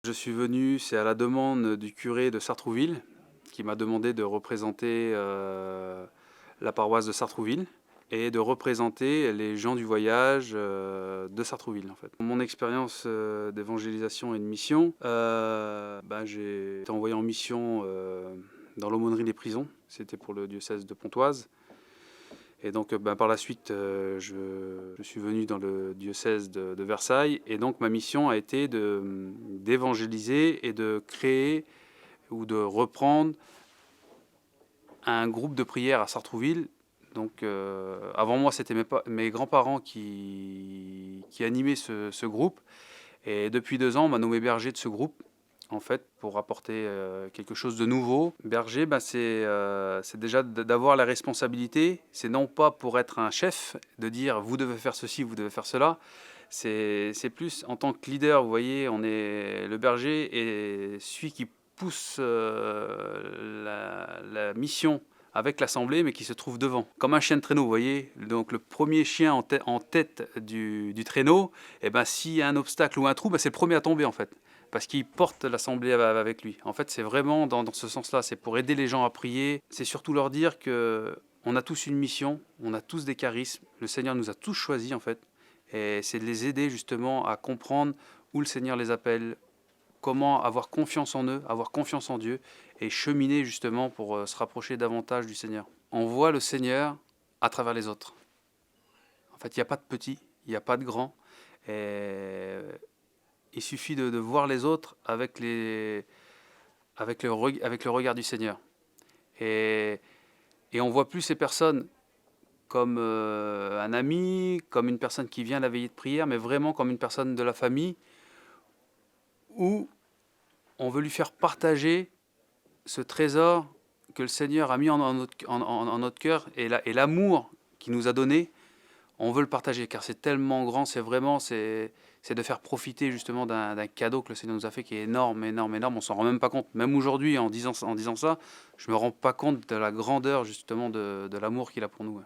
Je suis venu, c'est à la demande du curé de Sartrouville, qui m'a demandé de représenter la paroisse de Sartrouville et de représenter les gens du voyage de Sartrouville en fait. Mon expérience d'évangélisation et de mission, j'ai été envoyé en mission dans l'aumônerie des prisons, c'était pour le diocèse de Pontoise. Et donc par la suite, je suis venu dans le diocèse de Versailles et donc ma mission a été d'évangéliser et de créer ou de reprendre un groupe de prière à Sartrouville. Donc avant moi, c'était mes grands-parents qui animaient ce groupe. Et depuis 2 ans, on m'a nommé berger de ce groupe, en fait, pour apporter quelque chose de nouveau. Berger, c'est déjà d'avoir la responsabilité. C'est non pas pour être un chef, de dire vous devez faire ceci, vous devez faire cela. C'est plus en tant que leader, vous voyez, on est le berger et celui qui pousse la mission avec l'assemblée, mais qui se trouve devant, comme un chien de traîneau, vous voyez. Donc le premier chien en tête du traîneau, et s'il y a un obstacle ou un trou, c'est le premier à tomber en fait, parce qu'il porte l'assemblée avec lui. En fait, c'est vraiment dans ce sens-là, c'est pour aider les gens à prier, c'est surtout leur dire que on a tous une mission, on a tous des charismes, le Seigneur nous a tous choisis en fait, et c'est de les aider justement à comprendre où le Seigneur les appelle, comment avoir confiance en eux, avoir confiance en Dieu et cheminer justement pour se rapprocher davantage du Seigneur. On voit le Seigneur à travers les autres. En fait, il n'y a pas de petit, il n'y a pas de grand. Et il suffit de voir les autres avec le regard du Seigneur. Et on ne voit plus ces personnes comme un ami, comme une personne qui vient à la veillée de prière, mais vraiment comme une personne de la famille où on veut lui faire partager ce trésor que le Seigneur a mis en notre cœur et l'amour qu'il nous a donné, on veut le partager car c'est tellement grand, c'est de faire profiter justement d'un cadeau que le Seigneur nous a fait qui est énorme, énorme, énorme. On s'en rend même pas compte. Même aujourd'hui, en disant ça, je me rends pas compte de la grandeur justement de l'amour qu'il a pour nous.